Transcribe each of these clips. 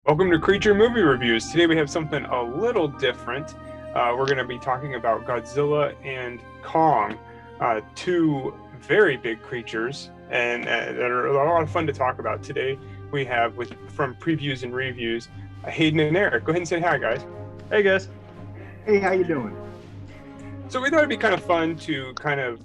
Welcome to Creature Movie Reviews. Today we have something a little different. We're going to be talking about Godzilla and Kong, two very big creatures, and that are a lot of fun to talk about. Today we have, from Previews and Reviews, Hayden and Eric. Go ahead and say hi, guys. Hey, guys. Hey, how you doing? So we thought it'd be kind of fun to kind of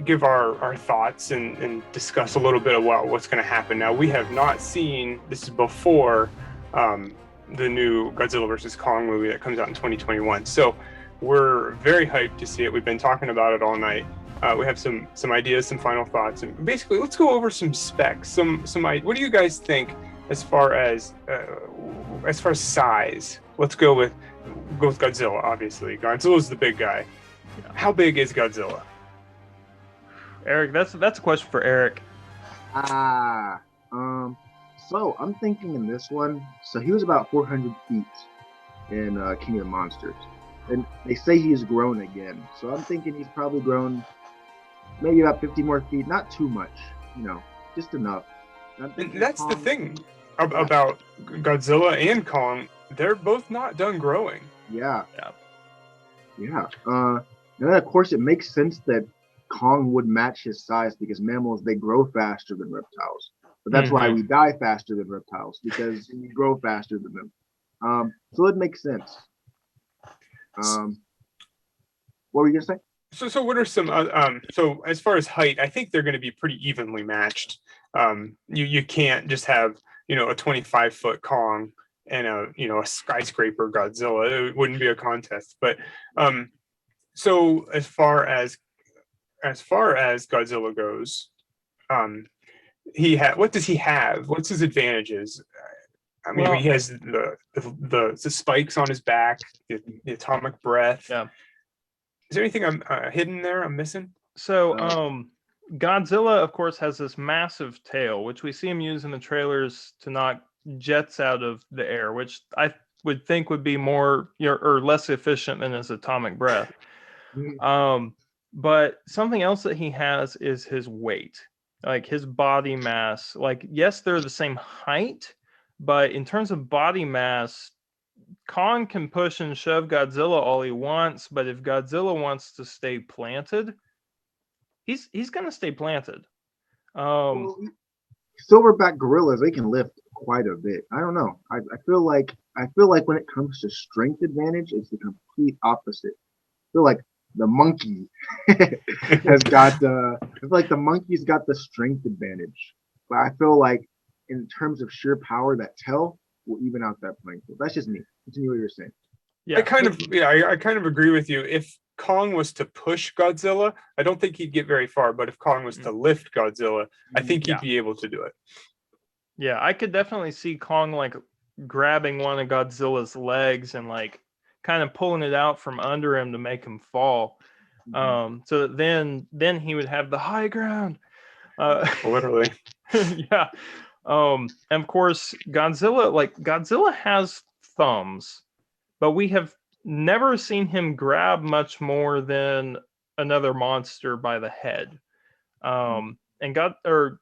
give our thoughts and discuss a little bit about what's going to happen. Now, we have not seen, this is before the new Godzilla vs. Kong movie that comes out in 2021. So we're very hyped to see it. We've been talking about it all night. We have some ideas, some final thoughts, and basically let's go over some specs. What do you guys think as far as size? Let's go with Godzilla, obviously. Godzilla's the big guy. Yeah. How big is Godzilla? Eric, that's a question for Eric. So I'm thinking in this one, so he was about 400 feet in King of the Monsters. And they say he's grown again. So I'm thinking he's probably grown maybe about 50 more feet, not too much, just enough. And that's Kong, the thing about Godzilla and Kong, they're both not done growing. Yeah. And then of course it makes sense that Kong would match his size because mammals, they grow faster than reptiles. But that's why we die faster than reptiles, because we grow faster than them. So it makes sense. What were you gonna say? So what are some so as far as height, I think they're going to be pretty evenly matched. You can't just have a 25-foot Kong and a skyscraper Godzilla. It wouldn't be a contest. But so as far as Godzilla goes, what does he have? What's his advantages? I mean, he has the spikes on his back, the atomic breath. Yeah. Is there anything I'm hidden there? I'm missing? So, Godzilla, of course, has this massive tail, which we see him use in the trailers to knock jets out of the air, which I would think would be more or less efficient than his atomic breath. But something else that he has is his weight, like his body mass. Like, yes, they're the same height, but in terms of body mass, Kong can push and shove Godzilla all he wants, but if Godzilla wants to stay planted, he's going to stay planted. Silverback gorillas, they can lift quite a bit. I don't know. I feel like when it comes to strength advantage, it's the complete opposite. I feel like the monkey has got the monkey's got the strength advantage. But I feel like in terms of sheer power, that tail will even out that playing field. That's just me. Continue what you're saying. Yeah, I kind of agree with you. If Kong was to push Godzilla, I don't think he'd get very far. But if Kong was to lift Godzilla, I think he'd be able to do it. Yeah, I could definitely see Kong like grabbing one of Godzilla's legs and like kind of pulling it out from under him to make him fall. So then he would have the high ground. Literally. Yeah. And of course, Godzilla has thumbs, but we have never seen him grab much more than another monster by the head. And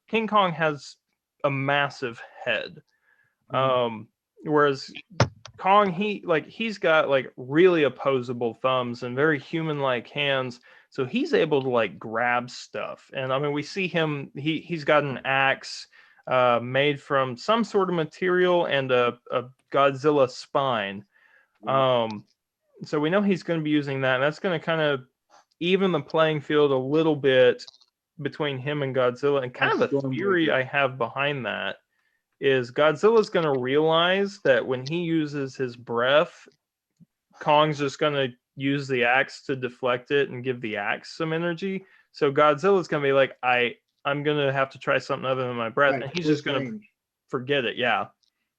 King Kong has a massive head. Whereas Kong, he's got like really opposable thumbs and very human-like hands, so he's able to like grab stuff. And I mean, we see him. He's got an axe made from some sort of material and a Godzilla spine. So we know he's going to be using that, and that's going to kind of even the playing field a little bit between him and Godzilla. And kind of a theory I have behind that is Godzilla's going to realize that when he uses his breath, Kong's just going to use the axe to deflect it and give the axe some energy. So Godzilla's going to be like, I'm going to have to try something other than my breath. Right, and he's just going to forget it. Yeah.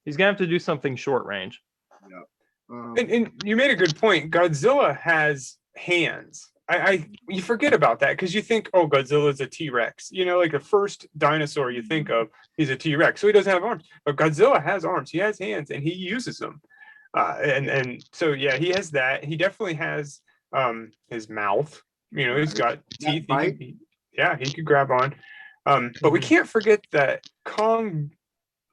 He's going to have to do something short range. Yeah. And you made a good point. Godzilla has hands. You forget about that because you think, oh, Godzilla's a T-Rex. Like the first dinosaur you think of, he's a T-Rex. So he doesn't have arms. But Godzilla has arms. He has hands, and he uses them. And so, yeah, he has that. He definitely has his mouth. He's got teeth. He could grab on. But we can't forget that Kong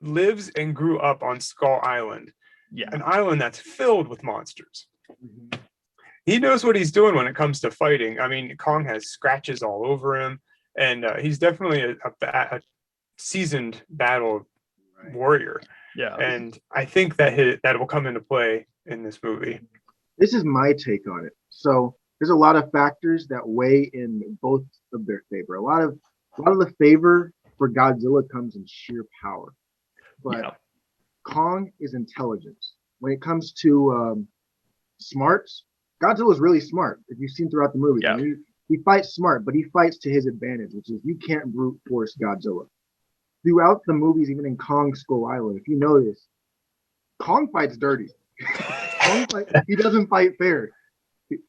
lives and grew up on Skull Island, Yeah. an island that's filled with monsters. Mhm. He knows what he's doing when it comes to fighting. I mean, Kong has scratches all over him, and he's definitely a seasoned battle Right. warrior. Yeah. And I think that will come into play in this movie. This is my take on it. So there's a lot of factors that weigh in both of their favor. A lot of the favor for Godzilla comes in sheer power, but Yeah. Kong is intelligence. When it comes to smarts, Godzilla is really smart. If you've seen throughout the movie, Yeah. he fights smart, but he fights to his advantage, which is you can't brute force Godzilla. Throughout the movies, even in Kong Skull Island, if you notice, Kong fights dirty. He doesn't fight fair.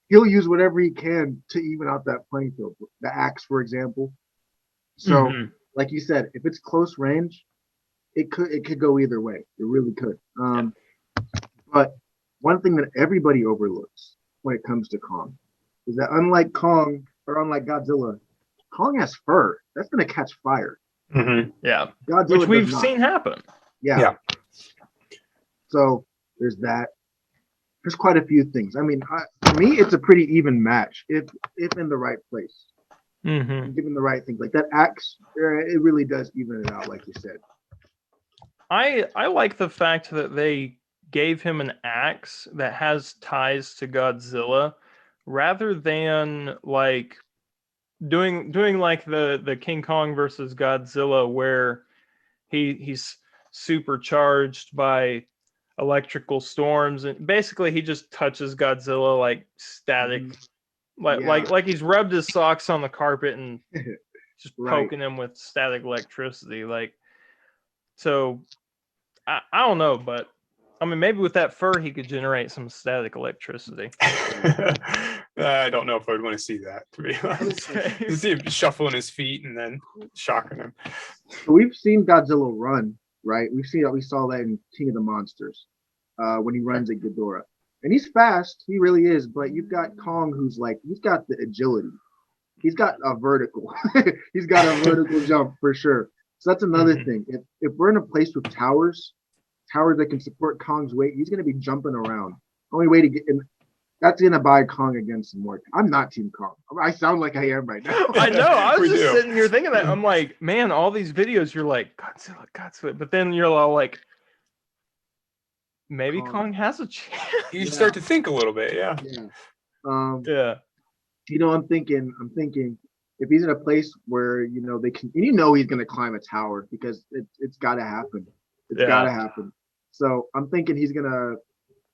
He'll use whatever he can to even out that playing field. The axe, for example. So, Mhm. like you said, if it's close range, it could go either way. It really could. But one thing that everybody overlooks when it comes to Kong is that unlike Godzilla, Kong has fur. That's gonna catch fire. Mm-hmm. Yeah. Godzilla Which does we've not. seen happen. Yeah. So there's that. There's quite a few things. I mean, for me, it's a pretty even match if in the right place, Mm-hmm. given the right things. Like that axe, it really does even it out, like you said. I like the fact that they gave him an axe that has ties to Godzilla, rather than like doing like the King Kong versus Godzilla where he's supercharged by electrical storms, and basically he just touches Godzilla like static, like he's rubbed his socks on the carpet and just Right. poking him with static electricity. Like, so I don't know, but I mean, maybe with that fur he could generate some static electricity. I don't know if I'd want to see that, to be honest. To see him shuffling his feet and then shocking him. So we've seen Godzilla run, right? We saw that in King of the Monsters, when he runs at Ghidorah. And he's fast, he really is, but you've got Kong who's like, he's got the agility. He's got a vertical. He's got a vertical jump for sure. So that's another thing. If we're in a place with towers that can support Kong's weight, he's gonna be jumping around. Only way to get in, that's gonna buy Kong against some more. I'm not Team Kong. I sound like I am right now. I know. I was We just do. sitting here thinking that. I'm like, man, all these videos, you're like, Godzilla. But then you're all like, maybe Kong has a chance. You start to think a little bit, yeah. Yeah. I'm thinking if he's in a place where they can, and he's gonna climb a tower because it's gotta happen. It's gotta happen. So I'm thinking he's gonna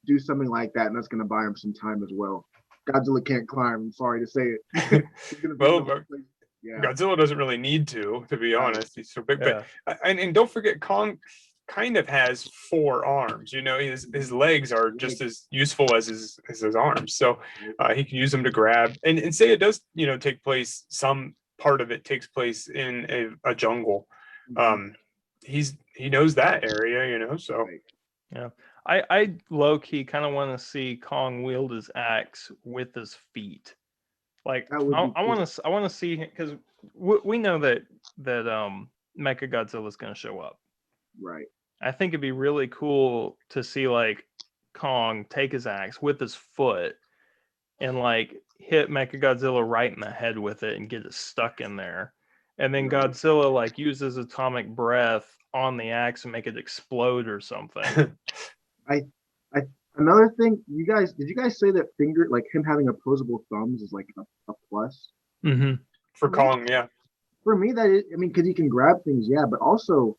do something like that, and that's gonna buy him some time as well. Godzilla can't climb. I'm sorry to say it. He's gonna be Well, in a place- yeah. Godzilla doesn't really need to be Right. honest. He's so big, Yeah. but and don't forget, Kong kind of has 4 arms. His legs are just as useful as his arms, so he can use them to grab. And say it does, take place. Some part of it takes place in a jungle. He knows that area, so. Right. Yeah. I low key kind of want to see Kong wield his axe with his feet. Like I That would be cool. want to see, because we know that Mecha Godzilla is going to show up. Right. I think it'd be really cool to see like Kong take his axe with his foot and like hit Mecha Godzilla right in the head with it and get it stuck in there. And then Right. Godzilla like uses atomic breath on the axe and make it explode or something. Another thing, did you guys say that finger, like him having opposable thumbs, is like a plus? Mm-hmm. For Kong, yeah. For me, that is, because he can grab things, yeah, but also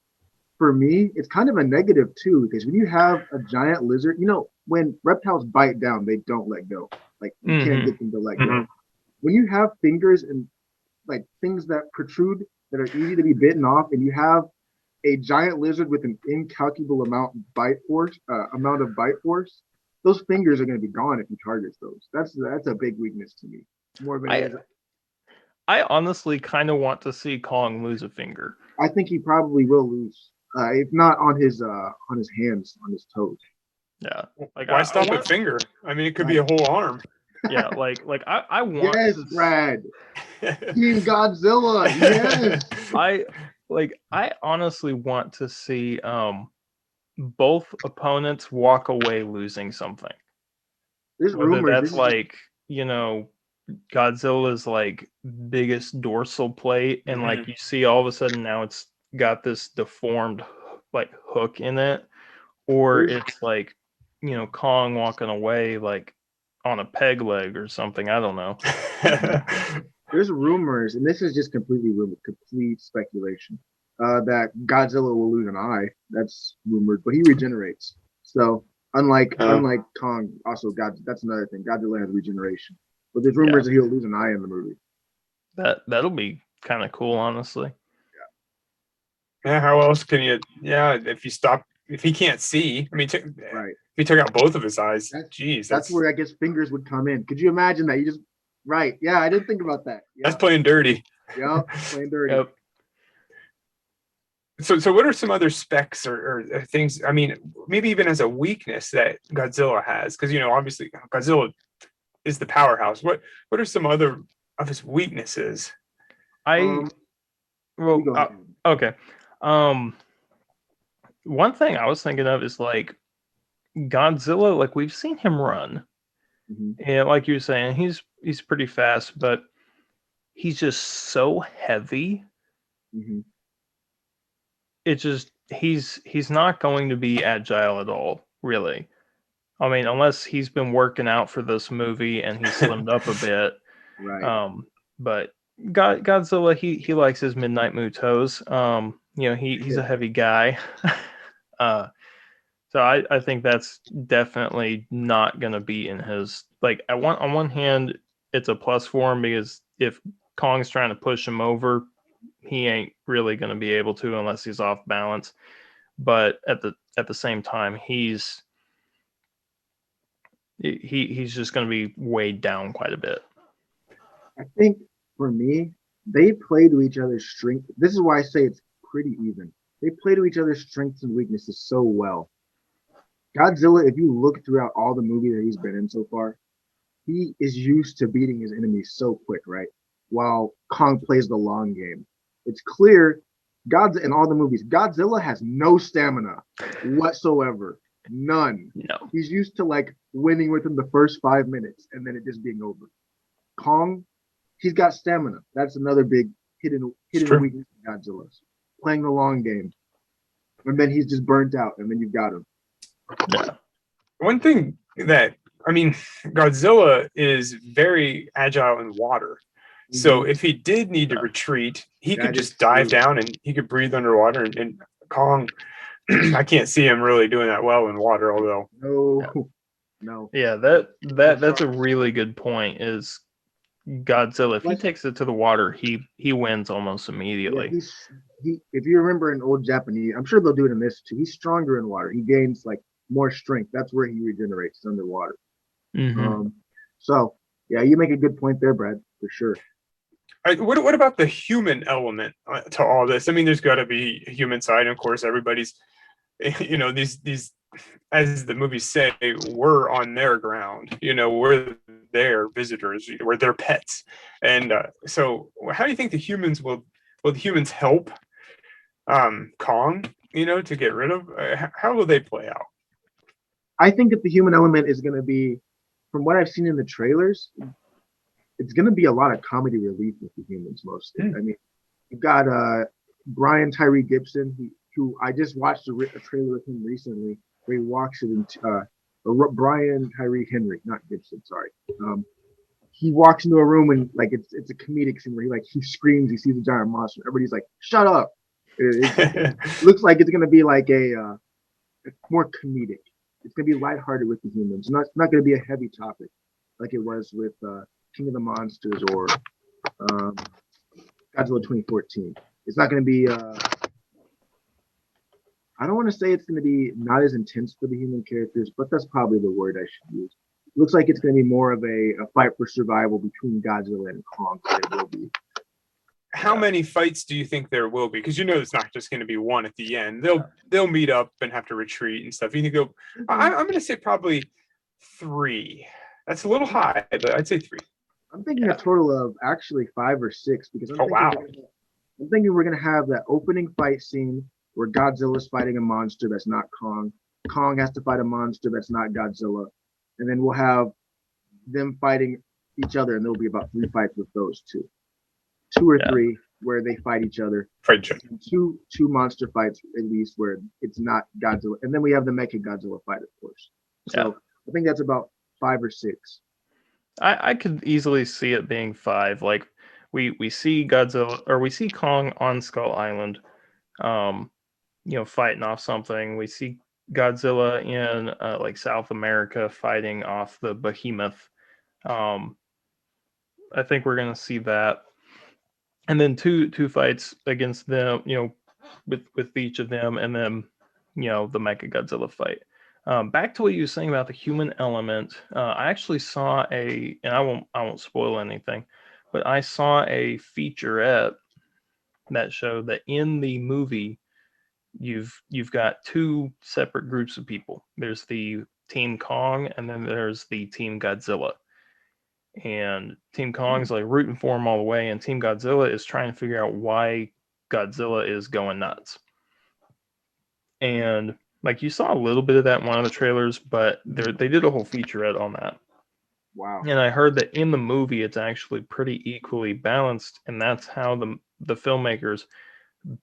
for me, it's kind of a negative too, because when you have a giant lizard, when reptiles bite down, they don't let go. Like you can't get them to let go. When you have fingers and like things that protrude that are easy to be bitten off, and you have a giant lizard with an incalculable amount of bite force, those fingers are going to be gone if he targets those. That's a big weakness to me. More than it is. I honestly kind of want to see Kong lose a finger. I think he probably will lose, if not on his hands, on his toes. Yeah. Like why stop at finger? I mean, it could be a whole arm. Yeah, like I want. Yes, Brad. Team Godzilla. Yes. I honestly want to see both opponents walk away losing something. There's Whether rumors. that's like, Godzilla's like biggest dorsal plate, and like you see all of a sudden now it's got this deformed like hook in it, or it's like, Kong walking away like on a peg leg or something. I don't know. There's rumors, and this is just completely rumor, complete speculation, that Godzilla will lose an eye. That's rumored, but he regenerates. So unlike Kong, also that's another thing. Godzilla has regeneration, but there's rumors that he'll lose an eye in the movie. That'll be kind of cool, honestly. Yeah. How else can you? Yeah. If he can't see, I mean, Right. If he took out both of his eyes, that's where I guess fingers would come in. Could you imagine that? You just right? Yeah, I didn't think about that. Yep. That's playing dirty. Yep, playing dirty. Yep. So what are some other specs or things? I mean, maybe even as a weakness that Godzilla has, because obviously Godzilla is the powerhouse. What are some other of his weaknesses? Okay. One thing I was thinking of is like Godzilla. Like we've seen him run, and like you were saying, he's pretty fast, but he's just so heavy. It just he's not going to be agile at all, really. I mean, unless he's been working out for this movie and he's slimmed up a bit. Right. But Godzilla, he likes his midnight mutos. He's a heavy guy. So I think that's definitely not going to be in his, like, on one hand, it's a plus for him because if Kong's trying to push him over, he ain't really going to be able to unless he's off balance. But at the same time, he's just going to be weighed down quite a bit. I think for me, they play to each other's strength. This is why I say it's pretty even. They play to each other's strengths and weaknesses so well. Godzilla, if you look throughout all the movies that he's been in so far, he is used to beating his enemies so quick, right? While Kong plays the long game. It's clear, in all the movies, Godzilla has no stamina whatsoever. None. No. He's used to like winning within the first 5 minutes and then it just being over. Kong, he's got stamina. That's another big hidden weakness of Godzilla's. Playing the long game. And then he's just burnt out and then you've got him. Yeah. One thing Godzilla is very agile in water. So if he did need to retreat, he could just dive down and he could breathe underwater. And Kong, I can't see him really doing that well in water, although. No. Yeah, that's a really good point. Is Godzilla, if he takes it to the water, he wins almost immediately. Yeah, if you remember in old Japanese, I'm sure they'll do it in this too. He's stronger in water. He gains like more strength. That's where he regenerates underwater. So yeah, you make a good point there, Brad, for sure. What about the human element to all this? I mean, there's got to be a human side. And of course, everybody's, these, as the movies say, we're on their ground. We're their visitors. We're their pets. And so, how do you think the humans will the humans help Kong? To get rid of? How will they play out? I think that the human element is going to be, from what I've seen in the trailers, it's going to be a lot of comedy relief with the humans mostly. I mean, you've got Brian Tyree Gibson, who I just watched a trailer with him recently where he walks it into Brian Tyree Henry, not Gibson, sorry. He walks into a room and like it's a comedic scene where he screams, he sees a giant monster. Everybody's like, "Shut up!" It looks like it's going to be like a more comedic. It's going to be lighthearted with the humans. It's not going to be a heavy topic like it was with King of the Monsters or Godzilla 2014. It's not going to be. I don't want to say it's going to be not as intense for the human characters, but that's probably the word I should use. It looks like it's going to be more of a fight for survival between Godzilla and Kong. It will be. How many fights do you think there will be? Because it's not just going to be one at the end. They'll meet up and have to retreat and stuff. You think they'll? I'm going to say probably 3. That's a little high, but I'd say 3. I'm thinking a total of actually 5 or 6 because I'm thinking I'm thinking we're gonna have that opening fight scene where Godzilla's fighting a monster that's not Kong. Kong has to fight a monster that's not Godzilla, and then we'll have them fighting each other, and there'll be about 3 fights with those two or Yeah. 3 where they fight each other. Fred And two monster fights at least where it's not Godzilla, and then we have the Mecha Godzilla fight, of course. So Yeah. I think that's about 5 or 6. I could easily see it being 5. Like we see Godzilla or we see Kong on Skull Island, fighting off something. We see Godzilla in like South America fighting off the behemoth. I think we're gonna see that, and then two fights against them. With each of them, and then the Mecha Godzilla fight. Back to what you were saying about the human element. I actually saw and I won't spoil anything, but I saw a featurette that showed that in the movie you've got 2 separate groups of people. There's the Team Kong, and then there's the Team Godzilla. And Team Kong's like rooting for him all the way, and Team Godzilla is trying to figure out why Godzilla is going nuts. And like you saw a little bit of that in one of the trailers, but they did a whole featurette on that. Wow. And I heard that in the movie it's actually pretty equally balanced, and that's how the filmmakers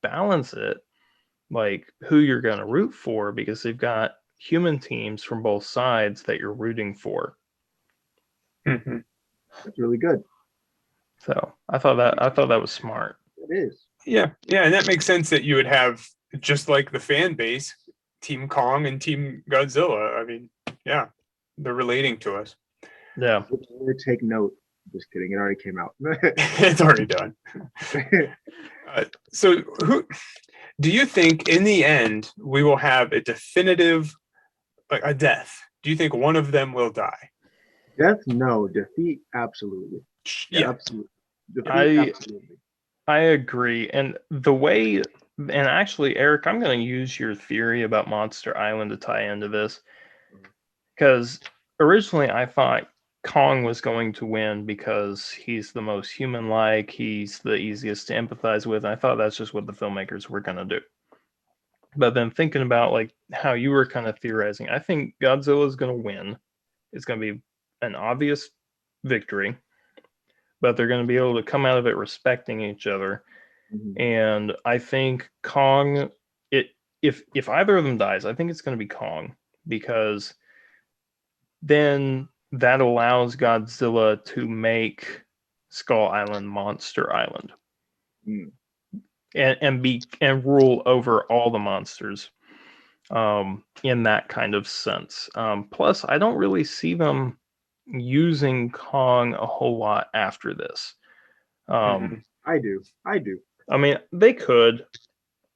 balance it, like who you're going to root for, because they've got human teams from both sides that you're rooting for. Mm-hmm. That's really good. So I thought that was smart. It is. Yeah, and that makes sense that you would have, just like the fan base, Team Kong and Team Godzilla. I mean, yeah, they're relating to us. Yeah. Take note. Just kidding. It already came out. It's already done. So, who do you think in the end we will have a definitive, like a death? Do you think one of them will die? Death, no. Defeat, absolutely. Yeah. Absolutely. Defeat, absolutely. I agree. And actually, Eric, I'm going to use your theory about Monster Island to tie into this. Because originally I thought Kong was going to win because he's the most human-like, he's the easiest to empathize with. I thought that's just what the filmmakers were going to do. But then thinking about like how you were kind of theorizing, I think Godzilla is going to win. It's going to be an obvious victory, but they're going to be able to come out of it respecting each other. Mhm. And I think Kong, if either of them dies, I think it's going to be Kong, because then that allows Godzilla to make Skull Island Monster Island. Mm. And rule over all the monsters in that kind of sense. Plus, I don't really see them using Kong a whole lot after this. I do. I mean, they could,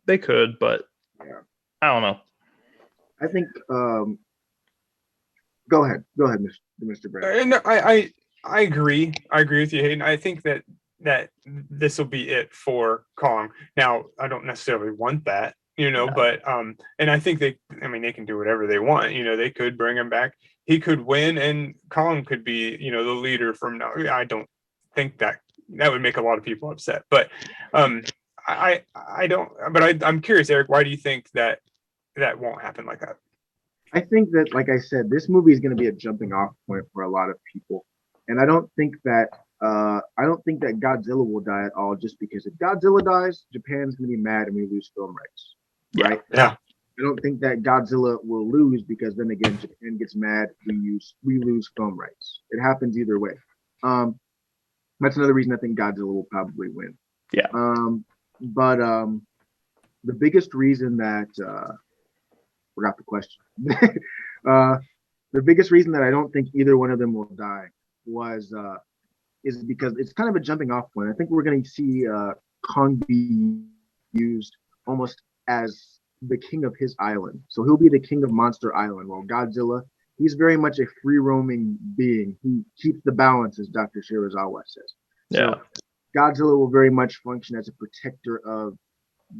but Yeah. I don't know. I think. Go ahead, Mr. Brand. No, I agree. I agree with you, Hayden. I think that this will be it for Kong. Now, I don't necessarily want that, No. but and I think they can do whatever they want. They could bring him back. He could win, and Kong could be, the leader from now. I don't think that would make a lot of people upset, but I don't. But I'm curious, Eric. Why do you think that won't happen like that? I think that, like I said, this movie is going to be a jumping off point for a lot of people, and I don't think that Godzilla will die at all. Just because if Godzilla dies, Japan's going to be mad and we lose film rights, right? Yeah. I don't think that Godzilla will lose, because then again, Japan gets mad. We lose film rights. It happens either way. That's another reason I think Godzilla will probably win. Yeah. But the biggest reason that forgot the question. The biggest reason that I don't think either one of them will die is because it's kind of a jumping off point. I think we're going to see Kong be used almost as the king of his island. So he'll be the king of Monster Island, while Godzilla, he's very much a free roaming being. He keeps the balance, as Dr. Shirazawa says. Yeah. So Godzilla will very much function as a protector of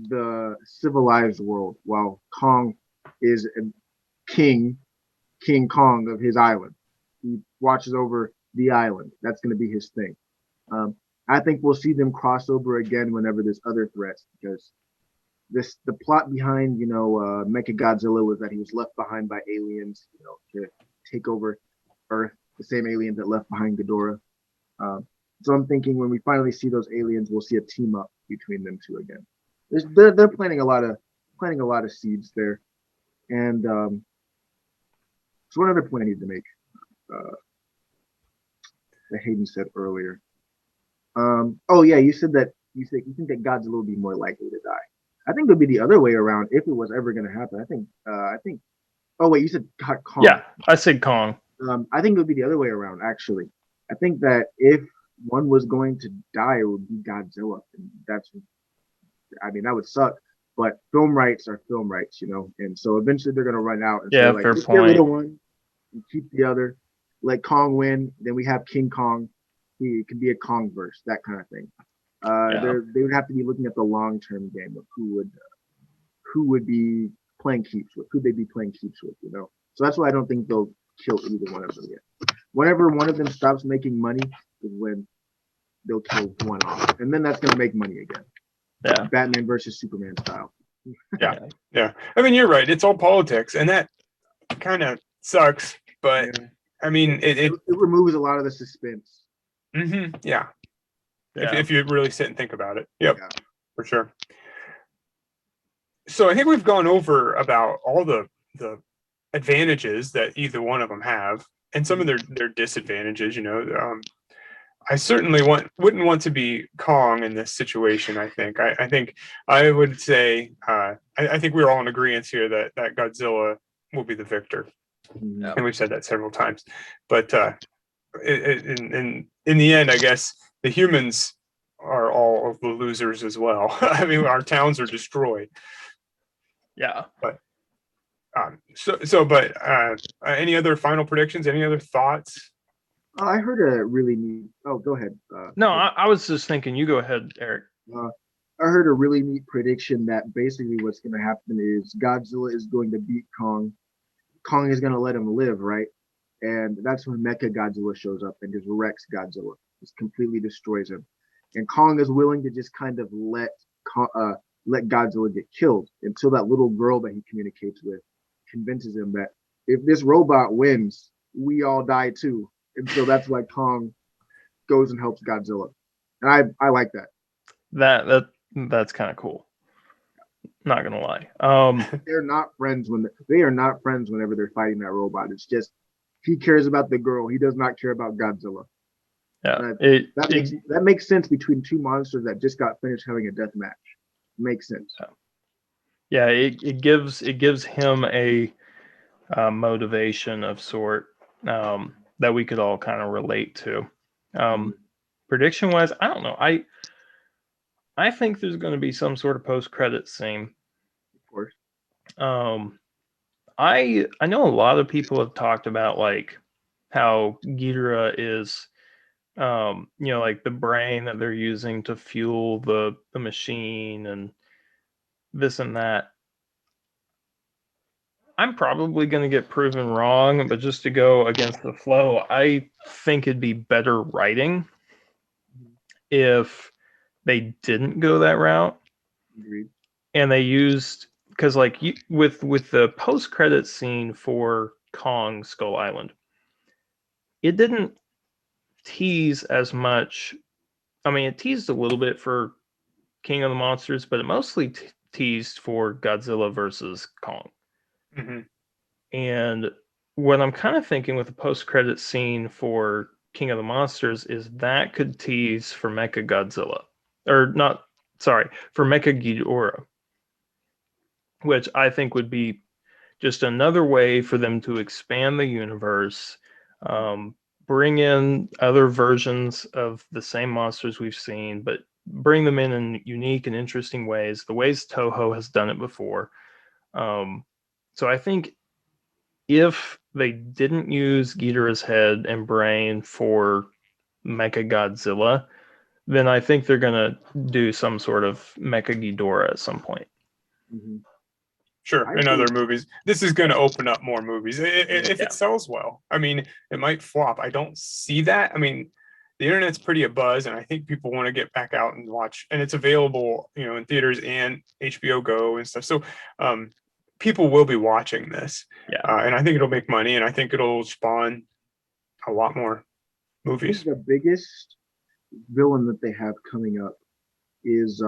the civilized world, while Kong is a King Kong of his island. He watches over the island. That's going to be his thing. I think we'll see them cross over again whenever there's other threats, because the plot behind Mechagodzilla was that he was left behind by aliens, to take over Earth, the same aliens that left behind Ghidorah. So I'm thinking when we finally see those aliens, we'll see a team up between them two again. They're planting a lot of seeds there, and so one other point I need to make that Hayden said earlier. Oh yeah, you said you think that Godzilla would be more likely to die. I think it would be the other way around if it was ever going to happen. I think. Oh wait, you said Kong. Yeah, I said Kong. I think it would be the other way around. Actually, I think that if one was going to die, it would be Godzilla, and that would suck. But film rights are film rights, and so eventually they're going to run out. And Yeah, say, fair let's get rid point. of one and keep the other. Let Kong win. Then we have King Kong. He could be a Kong verse, that kind of thing. They would have to be looking at the long-term game of who would be playing keeps with, who they'd be playing keeps with, So that's why I don't think they'll kill either one of them yet. Whenever one of them stops making money is when they'll kill one off, and then that's going to make money again. Yeah, Batman versus Superman style. Yeah. I mean, you're right. It's all politics, and that kind of sucks. But Yeah. I mean, it removes a lot of the suspense. Yeah. If you really sit and think about it. Yep. Yeah. For sure. So I think we've gone over about all the advantages that either one of them have, and some of their disadvantages. I certainly wouldn't want to be Kong in this situation. I think I would say I think we're all in agreement here that Godzilla will be the victor, and we've said that several times. But in the end, I guess the humans are all of the losers as well. I mean, our towns are destroyed. Yeah. But any other final predictions? Any other thoughts? I heard a really neat. Oh, go ahead. No, I was just thinking. You go ahead, Eric. I heard a really neat prediction that basically what's going to happen is Godzilla is going to beat Kong. Kong is going to let him live, right? And that's when Mechagodzilla shows up and just wrecks Godzilla, just completely destroys him. And Kong is willing to just kind of let Godzilla get killed until that little girl that he communicates with convinces him that if this robot wins, we all die too. And so that's why Kong goes and helps Godzilla. And I like that. That's kind of cool. Not gonna lie. They're not friends they are not friends whenever they're fighting that robot. It's just he cares about the girl. He does not care about Godzilla. Yeah. That makes sense between two monsters that just got finished having a death match. Makes sense. Yeah, it gives him a motivation of sort that we could all kind of relate to. Prediction wise, I don't know. I think there's going to be some sort of post-credit scene. Of course. I know a lot of people have talked about like how Ghidorah is like the brain that they're using to fuel the machine and this and that. I'm probably going to get proven wrong, but just to go against the flow, I think it'd be better writing if they didn't go that route. Agreed. And they used, because like with the post-credit scene for Kong Skull Island, it didn't tease as much. I mean, it teased a little bit for King of the Monsters, but it mostly teased for Godzilla versus Kong. Mm-hmm. And what I'm kind of thinking with the post-credit scene for King of the Monsters is that could tease for Mechagodzilla. Or not, sorry, for Mechaghidorah. Which I think would be just another way for them to expand the universe, bring in other versions of the same monsters we've seen, but bring them in unique and interesting ways, the ways Toho has done it before. So I think if they didn't use Ghidorah's head and brain for Mechagodzilla, then I think they're going to do some sort of Mechaghidorah at some point. Mm-hmm. Sure, in other movies. This is going to open up more movies if it sells well. I mean, it might flop. I don't see that. I mean, the internet's pretty abuzz, and I think people want to get back out and watch. And it's available, in theaters and HBO Go and stuff. So people will be watching this, and I think it'll make money, and I think it'll spawn a lot more movies. The biggest villain that they have coming up is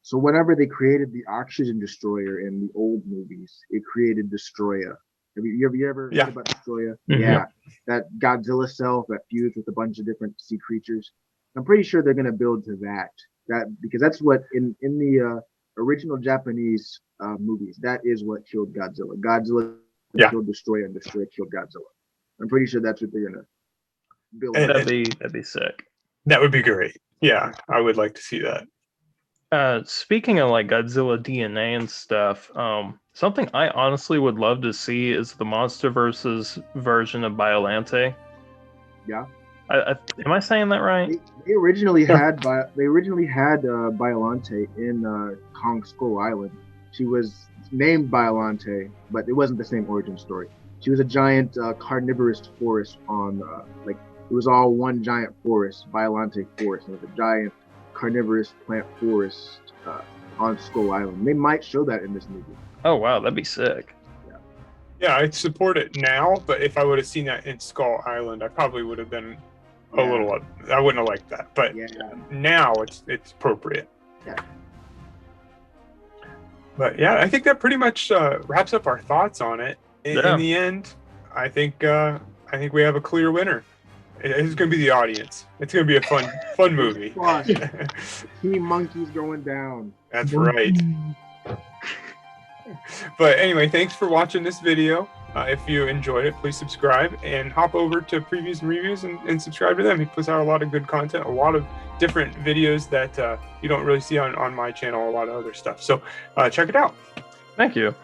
so whenever they created the Oxygen Destroyer in the old movies, it created Destroya. Have you ever heard about Destroya? Mm-hmm. Yeah, that Godzilla self that fused with a bunch of different sea creatures. I'm pretty sure they're gonna build to that because that's what in the original Japanese movies, that is what killed Godzilla. Godzilla killed Destroya, and Destroya killed Godzilla. I'm pretty sure that's what they're gonna build. That'd be sick. That would be great. Yeah, I would like to see that. Speaking of like Godzilla DNA and stuff, something I honestly would love to see is the MonsterVerse's version of Biollante. Yeah. Am I saying that right? They originally had Biollante in Kong Skull Island. She was named Biollante, but it wasn't the same origin story. She was a giant carnivorous forest on it was all one giant forest, Biollante Forest. It was a giant carnivorous plant forest on Skull Island. They might show that in this movie. Oh wow, that'd be sick. Yeah, I'd support it now, but if I would have seen that in Skull Island, I probably would have been a little. I wouldn't have liked that, but now it's appropriate. Yeah. But yeah, I think that pretty much wraps up our thoughts on it. In the end, I think we have a clear winner. It's going to be the audience. It's going to be a fun movie. Team Monkey's going down. That's right. But anyway, thanks for watching this video. If you enjoyed it, please subscribe and hop over to Previews and Reviews and subscribe to them. He puts out a lot of good content, a lot of different videos that you don't really see on my channel, a lot of other stuff. So check it out. Thank you.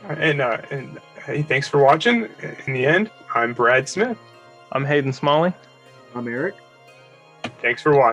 And hey, thanks for watching. In the end, I'm Brad Smith. I'm Hayden Smalley. I'm Eric. Thanks for watching.